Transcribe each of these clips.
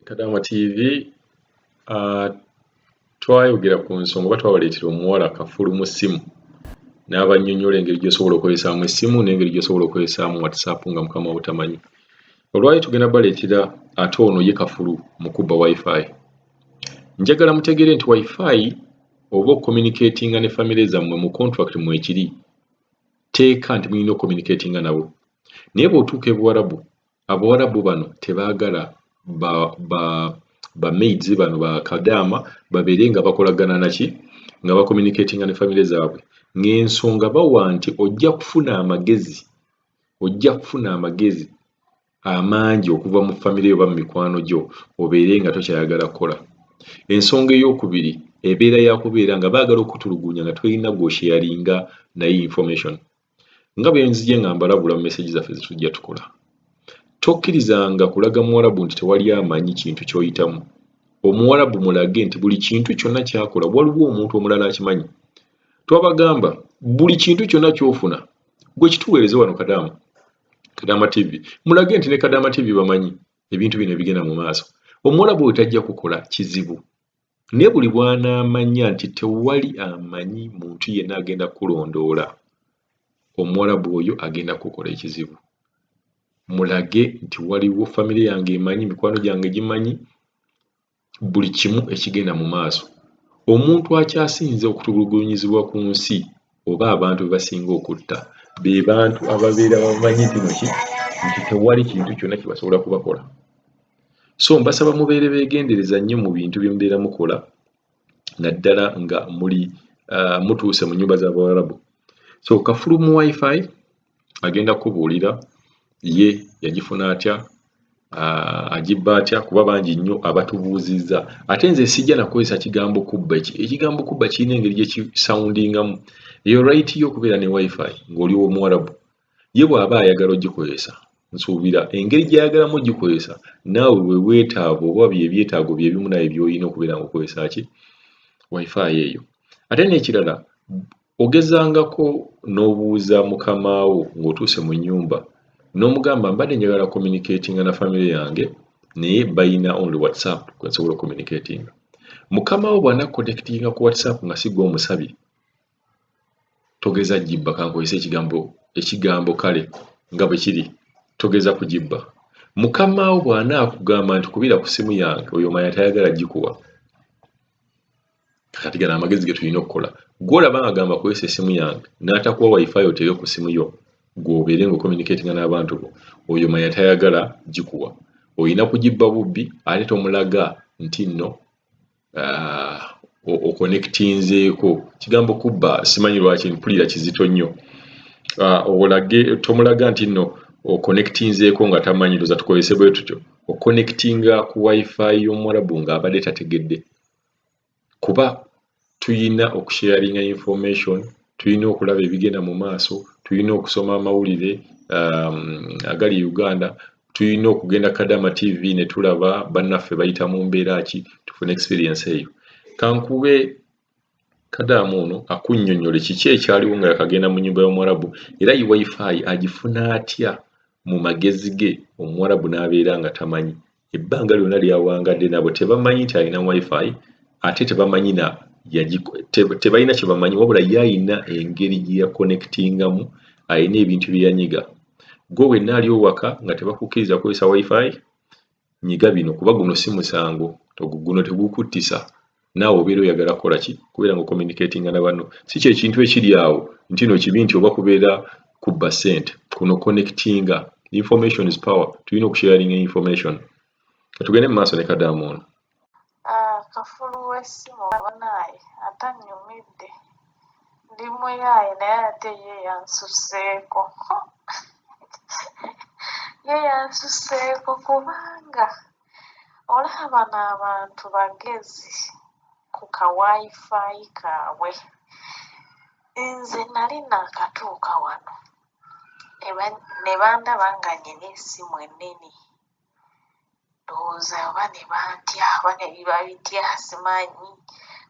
KadaamaTV twayogera ku nsonga oba twawaleetera omuwala kafulu mu ssimu n'abannyonnyola engeri gy'osobola okukozesaamu essimu n'engeri gy'osobola okukozesaamu WhatsApp nga mukama wo tamanyi. Olwali tugenda baleetera ate ono ye kafulu mu Okubba WiFi. Njagala mutegeere nti WiFi oba okucommunicatinga ne famire zammwe mu contract mwekiri teeka nti mulina okucommunicatinga nabo. Naye bw'otuuka e Buwarabu, Abawarabu bano tebaagala ba maids bano ba Kadaama babeere nga bakolagana naki nga bakommunicatinga ne famire zaabwe. Ng'ensonga bawa nti ojja kufuna amagezi amangi okuva mu famire yo oba mu mikwano gyo obeere nga tokyayagala kukola. Ensonga ey'okubiri ebeera ya kubeera nga baagala okutulugunya nga tolina gw'osharinga naye information. Nga bwe nzije nga mbalabula mu message zaffe zetujja tukola. Tokkirizanga kulaga Muwarabu nti tewali amanyi kintu ky'oyitamu. Omuwarabu mulage nti buli kintu kyonna ky'akola waliwo omuntu omulala akimanyi. Twabagamba buli kintu kyonna ky'ofuna gwe kituweereze wano KadaamaTV. Mulage nti ne KadaamaTV bamanyi ebintu bino ebigenda mu maaso. Omuwarabu we tajja kukola kizibu. Naye buli bw'anaamanya nti tewali amanyi muntu yenna agenda kulondoola, Omuwarabu oyo agenda kukola ekizibu. Mulage nti waliwo famire yange emanyi, mikwano gyange gimanyi buli kimu ekigenda mu maaso. Omuntu akyasinze okutulugunyizibwa ku nsi oba abantu be basinga okutta be bantu ababeera bamanyi nti tewali kintu kyonna kye basobola kubakola. So mbasaba mubeere beegendereza nnyo mu bintu bye mubeera mukola naddala nga mutuuse mu nnyumba z'Abawarabu. So kafulu mu WiFi agenda kubuulira ye yagifuna atya, agibba atya, kuba bangi nnyo abatubuuzizza. Ate nze sijja nakozesa kigambo kubba. Ekigambo kubba kirina engeri gye kisawundingamu. Eyo right yo okubeera ne WiFi ng'oli Omuwarabu. Ye bw'aba ayagala ogikozesa, nsuubira engeri gy'ayagalamu ogikozesa naawe bwe weetaaga oba bye byetaago bye bimu naye by'olina okubeera ng'okozesa ki WiFi eyo. Ate n'ekirala ogezangako n'obuuza mukama wo ng'otuuse mu nnyumba n'omugamba mbadde njagala communicatinga na famire yange naye bayina only WhatsApp kwe nsobola communicatinga. Mukama wo bw'ana connectinga ku WhatsApp nga si gwe omusabye, togeza gibba. Kankozesa ekigambo kale nga bwe kiri, togeza kugibba. Mukama wo bw'ana akugamba nti kubira ku simu yange, oyo manya tayagala gikuwa. Kati gano amagezi ge tulina okukola. Gw'olaba ng'agamba kozesa essimu yange n'atakuwa WiFi oteeke ku simu yo gw'obeere ng'ocommunicatinga n'abantu bo, oyo manya tayagala gikuwa. Olina kugibba bubbi ate tomulaga nti nno okonektinzeeko. Kigambo kubba simanyi lwaki mpulira kizito nnyo. Tomulaga nti nno okonektinzeeko nga tamanyi, ndoza tukozese bwe tutyo. Okonektinga ku WiFi y'Omuwarabu ng'abadde tategedde. Kuba tuyina okusharinga information, tuyina okulaba ebigenda mu maaso, tuyina okusoma amawulire agali Uganda, tuyina okugenda KadaamaTV ne tulaba bannaffe bayita mu mbeera ki, tufune experience eyo. Kankube Kadaama ono akunnyonnyole kiki ekyaliwo nga yakagenda mu nnyumba y'Omuwarabu era yi WiFi agifuna atya mu magezi ge Omuwarabu n'abeera nga tamanyi. Ebbanga lyonna lyawangadde nabo tebamanyi nti alina WiFi ate tebamanyi tebalina kye bamanyi wabula ye ayina engeri gye yakonektingamu, ayina ebintu bye yanyiga. Gwe wenna ali owaka nga tebakukkiriza kukozesa WiFi, nyiga bino kuba guno si musango, guno tegukuttisa. Naawe obeera oyagala kukola ki? Kubeera ng'ocommunicatinga na banno. Si kye kintu ekiri awo nti no kibi nti oba kubeera kubba ssente. Kuno connectinga. Information is power. Tulina okusharinga information. Katugende mu maaso ne Kadaama ono. Kafulu w'essimu banaye atanyumidde. Ndi muyaye naye ate ye yansuseeko. Ye yansuseeko kubanga olaba n'abantu bagezi ku ka WiFi kaabwe. Nze nali nakatuuka wano ne bandaba nga nnyina essimu ennene. Ndowooza oba ne bantya oba ne biba bitya simanyi.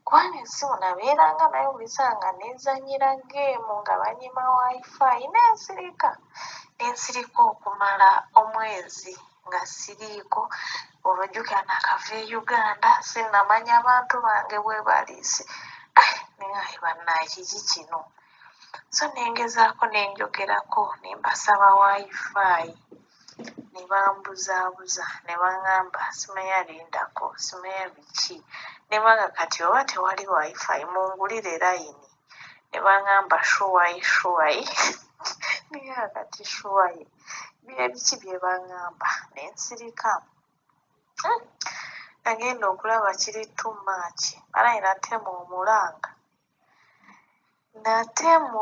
Kubanga essimu nabeeranga nayo bisanga neezannyira geemu nga banyima WiFi n'ensirika okumala omwezi nga siriiko olwojjuka nakava e Uganda sinnamanya abantu bange bwe baliisi naye bannaye kiki kino so nengezaako nenjogerako ne mbasaba WiFi ne bambuzaabuza ne baŋŋamba simanya lindako simanya biki ne baga kati oba tewali WiFi mungulire layini ne baŋŋamba shuwayi naye kati shuwayi biki bye baŋŋamba ne nsirika nagenda okulaba kiri too much alayi natema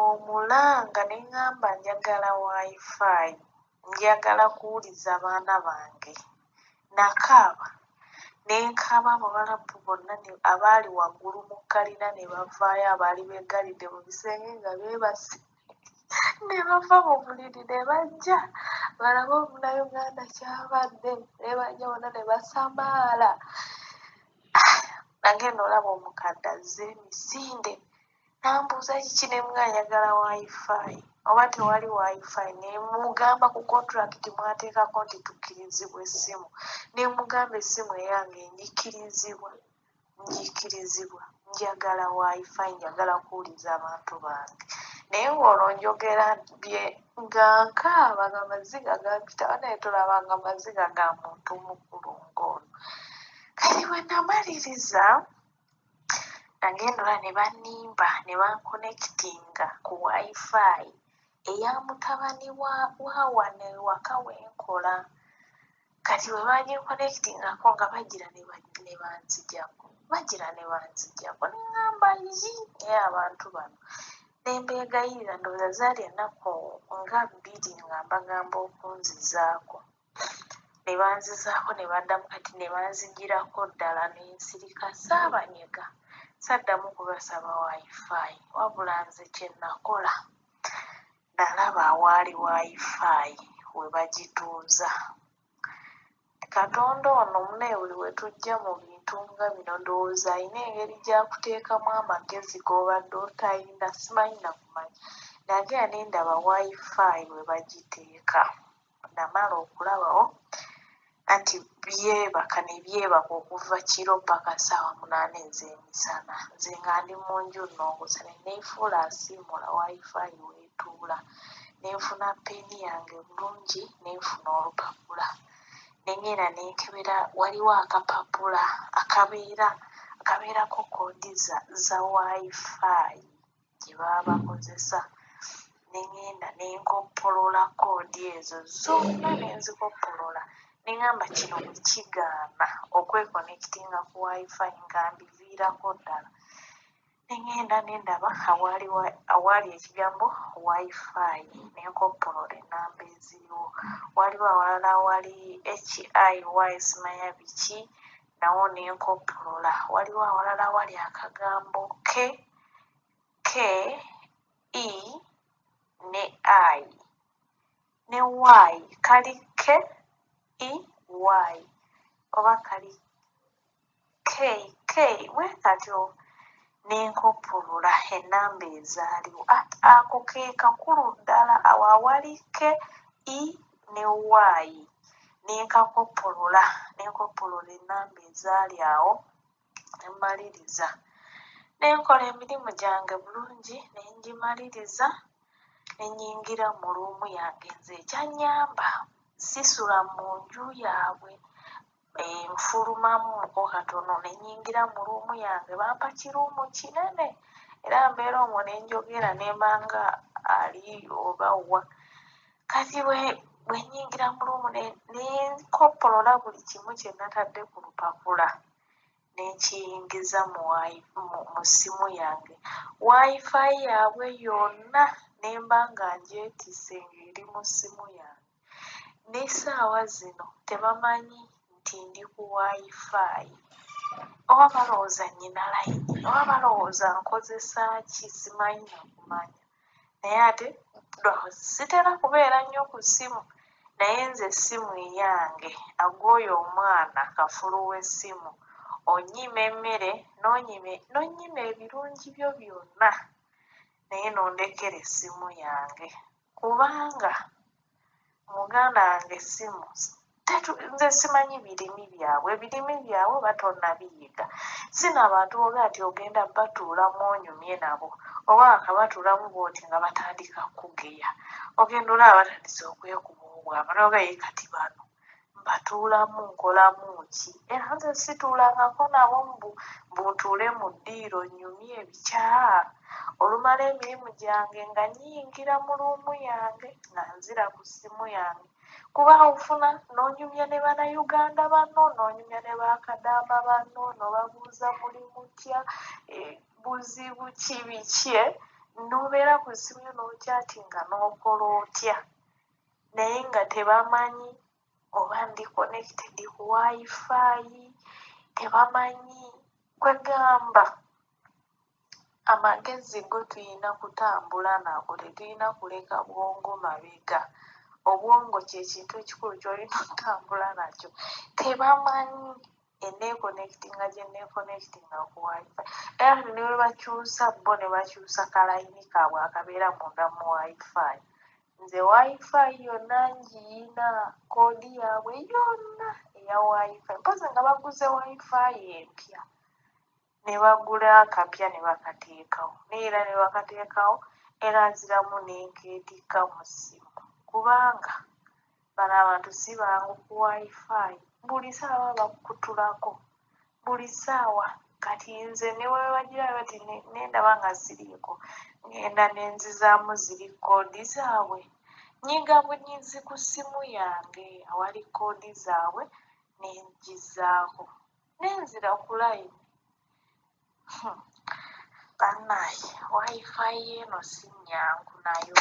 omulanga ne ŋŋamba njagala WiFi njagala kuwuliza baana bange nakaaba nenkaaba Abawarabu bonna abaali waggulu mu kalina ne bavaayo abaali beegalidde mu bisenge nga beebase ne bava mu buliri ne bajja balabe Omunnayuganda kyabadde ne bajja bonna ne basamaala nagenda olaba omukadde azze emisinde nambuuza kiki ne mga njagala WiFi oba tewali WiFi ne mugamba ku contract mwateekako nti tukkirizibwa essimu ne mugamba essimu eyange njikirizibwa njagala WiFi njagala kuwuliza abantu bange naye ng'olwo njogera bye nga nkaaba nga maziga gampita naye tolabanga maziga ga muntu mukulu ng'ono kati bwe namaliriza nagendola ne bannimba ne bankonekitinga ku WiFi eya mutabani wa wano ewaka wenkola kati bwe baginkonekitingako nga bagira ne banzijjako ne ŋŋamba yi naye abantu bano ne mbeegayirira ndowooza zaali ennaku nga 2 nga mbagamba okunzizaako ne banzizaako ne baddamu kati ne banzigirako ddala ne nsirika saabanyega saddamu kubasaba WiFi wabula nze kye nakola nalaba awaali WiFi we bagituuza Katonda ono munaye buli we tujja mu bintu nga bino ndowooza alina engeri gy'akuteekamu amagezi g'obadde otayina simanyi nakumanya nagera ne ndaba WiFi we bagiteeka namala okulabawo anti byebaka ne byebaka okuva kiro paka ssaawa 8 ez'emisana nze nga ndi mu nju nnongosa ne neefuula asiimula WiFi weetuula nenfuna peni yange bulungi nenfuna olupapula nengenda nenkebera waliwo akapapula akabeerako koodi za WiFi gye baba bakozesa nengenda nenkoppolola koodi ezo zonna nenzikoppolola neŋŋamba kino bwe kigaana okwekonekitinga ku WiFi nga mbiviirako ddala nengenda nendaba awaali ekigambo WiFi nenkoppolola ennamba eziriwo waliwo awalala awali HIY simanya biki nawo nenkoppolola waliwo awalala awali akagambo K E ne I ne Y kali K E Y oba kali K bwe katyo nenkoppolola ennamba ezaaliwo ako ke kakulu ddala awo awali K E ne Y nenkoppolola ennamba ezaali awo nemmaliriza nenkola emirimu gyange bulungi nengimaliriza nenyingira mu luumu yange nze ekyannyamba sisula mu nju yaabwe nfulumamuko katono nenyingira mu luumu yange bampa kiruumu kinene era mbeera omwo nenjogera nembanga ali oba wa kati bwe nyingira mu luumu nenkoppolola buli kimu kye natadde ku lupapula nenkiyingiza mu ssimu yange WiFi yaabwe yonna nemba nga ngyetisse ng'eri mu ssimu yange n'essaawa zino tebamanyi nti ndi ku WiFi oba balowooza nnyina layini oba balowooza nkozesa ki simanyi nakumanya naye ate sitera kubeera nnyo ku ssimu naye nze essimu eyange agooyo omwana kafulu w'essimu onyima emmere n'onyima ebirungi byo byonna naye nondekera essimu yange kubanga muganda wange essimu nze simanyi birimi byabwe batonna biyiga sina abantu oba ati ogenda batuulamu onyumye nabo oba akabatuulamu booti nga batandika kugeya ogenda olaba batandise okwekuba obwama nogaye kati bano mbatuulamu nkolamu ki era nze situulangako nabo buntuule mu ddiiro nyumye ebikyaa olumala emirimu gyange nga nyingira mu luumu yange nga nzira ku ssimu yange kuba ofuna n'onyumya ne bannayuganda banno n'onyumya ne bakadaama banno n'obabuuza muli mutya buzibu ki biki n'obeera ku ssimu n'okyatinga n'okola otya naye nga tebamanyi oba ndi connected ku WiFi tebamanyi kwegamba amagezi go tuyina kutambula nago tetuyina kuleka bwongo mabega obwongo kyekintu ekikulu kyolina okutambula nakyo tebamanyi eneekonectinga gyeneekonectinga ku WiFi era kati ne bwe bakyusa bo ne bakyusa kalayini kaabwe akabeera munda mu WiFi nze WiFi yonna ngiyina koodi yaabwe yonna eya WiFi mpozi nga baguze WiFi empya ne bagula akapya ne bakateekawo neera ne bakateekawo era nziramu nenkeetikka mu ssimu kubanga bano abantu si bangu ku WiFi buli ssaawa bakutulako buli ssaawa kati nze ne bwe bagira bati nendaba nga ziriiko ngenda nenzizaamu ziri koodi zaabwe nyiga bunyizi ku ssimu yange awali koodi zaabwe nengizaako nenzira ku layini bannaaye WiFi eno si nnyangu nayo